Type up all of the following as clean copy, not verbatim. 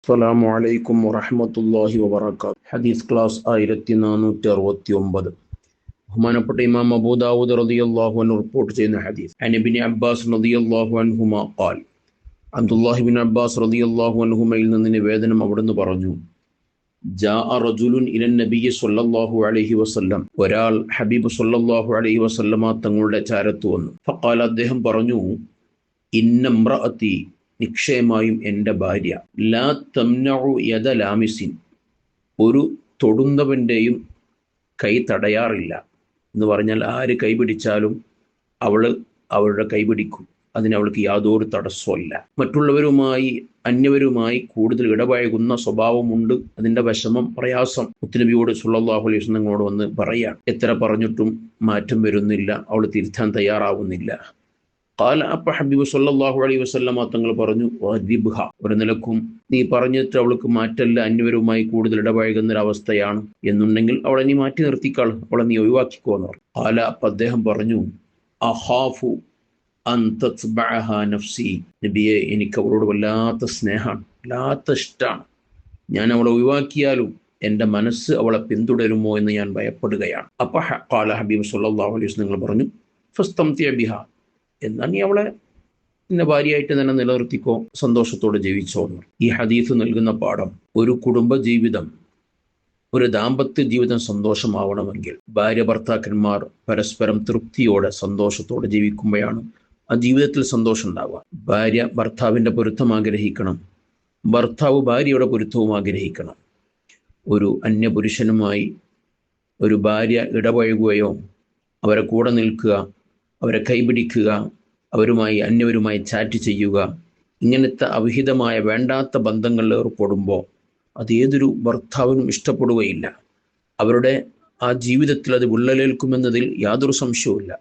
അസ്സലാമു അലൈക്കും വറഹ്മത്തുള്ളാഹി വബറകാതുഹു. ഹദീസ് ക്ലാസ് 1469. ബഹുമാനപ്പെട്ട ഇമാം അബൂ ദാവൂദ് റളിയല്ലാഹു അൻഹു റിപ്പോർട്ട് ചെയ്യുന്ന ഹദീസ്. അൻ ഇബ്നു അബ്ബാസ് റളിയല്ലാഹു അൻഹുമാ ഖാൽ, അബ്ദുല്ലാഹി ഇബ്നു അബ്ബാസ് റളിയല്ലാഹു അൻഹുമയിൽ നിന്ന് നിവേദനം അവിടുന്ന് പറഞ്ഞു, ജാഅ റജുലുൻ ഇലൻ നബിയ്യി സ്വല്ലല്ലാഹു അലൈഹി വസല്ലം, ഒരാൾ ഹബീബ് സ്വല്ലല്ലാഹു അലൈഹി വസല്ലമ തങ്ങളുടെ ചാരത്ത് വന്നു. ഫഖാല, അദ്ദേഹം പറഞ്ഞു, ഇന്ന ഇംറഅതി, നിശ്ചയമായും എൻ്റെ ഭാര്യ, ലാ തംനഉ യദ ലാമിസിൻ, ഒരു തൊടുന്നവൻ്റെയും കൈ തടയാറില്ല. എന്ന് പറഞ്ഞാൽ ആര് കൈ പിടിച്ചാലും അവളുടെ കൈ പിടിക്കും. അതിന് അവൾക്ക് യാതൊരു തടസ്സമില്ല. മറ്റുള്ളവരുമായി അന്യവരുമായി കൂടുതൽ ഇടപഴകുന്ന സ്വഭാവമുണ്ട്. അതിൻ്റെ വിഷമം, പ്രയാസം മുത്തുനബിയോട് സ്വല്ലല്ലാഹു അലൈഹി വസല്ലം ഞങ്ങളോട് വന്ന് പറയാം. എത്ര പറഞ്ഞിട്ടും മാറ്റം വരുന്നില്ല, അവൾ തിരുത്താൻ തയ്യാറാവുന്നില്ല. ഖാല, അപ്പ ഹബീബ് സ്വല്ലല്ലാഹു അലൈഹി വസല്ലമ തങ്ങൾ പറഞ്ഞു, വദിബ്ഹ, ഒരു നിലക്കും നീ പറഞ്ഞിട്ട് അവൾക്ക് മാറ്റല്ല, അന്യവരുമായി കൂടുതൽ ഇടപഴകുന്നൊരവസ്ഥയാണ് എന്നുണ്ടെങ്കിൽ അവളെ നീ മാറ്റി നിർത്തിക്കാൾ, അവളെ നീ ഒഴിവാക്കിക്കോന്ന് പറഞ്ഞു. ഖാല, അപ്പൊ അദ്ദേഹം പറഞ്ഞു, അഖാഫു അൻ തത്ബഅഹ നഫ്സി, നബിയെ, എനിക്ക് അവളോട് വല്ലാത്ത സ്നേഹമാണ്, വല്ലാത്ത ഇഷ്ടമാണ്. ഞാൻ അവളെ ഒഴിവാക്കിയാലും എൻ്റെ മനസ്സ് അവളെ പിന്തുടരുമോ എന്ന് ഞാൻ ഭയപ്പെടുകയാണ്. അപ്പൊ ഖാല ഹബീബ് സ്വല്ലല്ലാഹു അലൈഹി വസല്ലം പറഞ്ഞു, ഫസ്തംതിഅ ബിഹ, എന്നാൽ നീ അവളെ നിന്റെ ഭാര്യയായിട്ട് തന്നെ നിലനിർത്തിക്കോ, സന്തോഷത്തോടെ ജീവിച്ചോ. ഈ ഹദീസ് നൽകുന്ന പാഠം, ഒരു കുടുംബ ജീവിതം, ഒരു ദാമ്പത്യ ജീവിതം സന്തോഷമാവണമെങ്കിൽ ഭാര്യ ഭർത്താക്കന്മാർ പരസ്പരം തൃപ്തിയോടെ സന്തോഷത്തോടെ ജീവിക്കുമ്പോഴാണ് ആ ജീവിതത്തിൽ സന്തോഷം ഉണ്ടാവുക. ഭാര്യ ഭർത്താവിൻ്റെ പൊരുത്തം ആഗ്രഹിക്കണം, ഭർത്താവ് ഭാര്യയുടെ പൊരുത്തവും ആഗ്രഹിക്കണം. ഒരു അന്യപുരുഷനുമായി ഒരു ഭാര്യ ഇടപഴകുകയോ അവരെ കൂടെ നിൽക്കുക, അവരെ കൈപിടിക്കുക, അന്യവരുമായി ചാറ്റ് ചെയ്യുക, ഇങ്ങനത്തെ അവിഹിതമായ വേണ്ടാത്ത ബന്ധങ്ങളിൽ ഏർപ്പെടുമ്പോൾ അത് ഏതൊരു ഭർത്താവിനും ഇഷ്ടപ്പെടുകയില്ല. അവരുടെ ആ ജീവിതത്തിൽ അത് വിള്ളലേൽക്കുമെന്നതിൽ യാതൊരു സംശയവുമില്ല.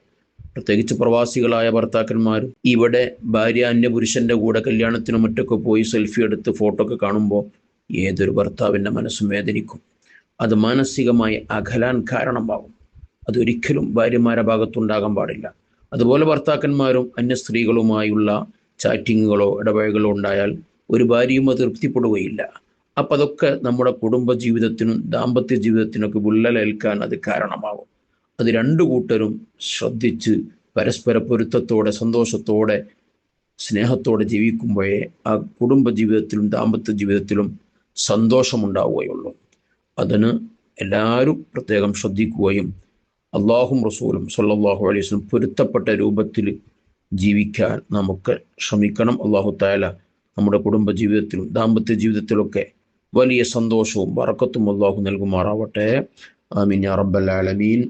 പ്രത്യേകിച്ച് പ്രവാസികളായ ഭർത്താക്കന്മാർ ഇവിടെ ഭാര്യ അന്യപുരുഷൻ്റെ കൂടെ കല്യാണത്തിനും മറ്റൊക്കെ പോയി സെൽഫി എടുത്ത് ഫോട്ടോ ഒക്കെ കാണുമ്പോൾ ഏതൊരു ഭർത്താവിൻ്റെ മനസ്സും വേദനിക്കും. അത് മാനസികമായി അകലാൻ കാരണമാകും. അതൊരിക്കലും ഭാര്യമാരുടെ ഭാഗത്തുണ്ടാകാൻ പാടില്ല. അതുപോലെ ഭർത്താക്കന്മാരും അന്യ സ്ത്രീകളുമായുള്ള ചാറ്റിങ്ങുകളോ ഇടപഴകളോ ഉണ്ടായാൽ ഒരു ഭാര്യയും അത് തൃപ്തിപ്പെടുകയില്ല. അപ്പം അതൊക്കെ നമ്മുടെ കുടുംബ ജീവിതത്തിനും ദാമ്പത്യ ജീവിതത്തിനൊക്കെ വിള്ളലേൽക്കാൻ അത് കാരണമാകും. അത് രണ്ടു കൂട്ടരും ശ്രദ്ധിച്ച് പരസ്പര പൊരുത്തത്തോടെ സന്തോഷത്തോടെ സ്നേഹത്തോടെ ജീവിക്കുമ്പോഴേ ആ കുടുംബ ജീവിതത്തിലും ദാമ്പത്യ ജീവിതത്തിലും സന്തോഷമുണ്ടാവുകയുള്ളൂ. അതിന് എല്ലാവരും പ്രത്യേകം ശ്രദ്ധിക്കുകയും അള്ളാഹും റസൂലും സ്വല്ലല്ലാഹു അലൈഹി വസല്ലം പൊരുത്തപ്പെട്ട രൂപത്തിൽ ജീവിക്കാൻ നമുക്ക് ശ്രമിക്കണം. അള്ളാഹു തആല നമ്മുടെ കുടുംബ ജീവിതത്തിലും ദാമ്പത്യ ജീവിതത്തിലൊക്കെ വലിയ സന്തോഷവും ബറക്കത്തും അള്ളാഹു നൽകുമാറാവട്ടെ. ആമീൻ യാ റബ്ബൽ ആലമീൻ.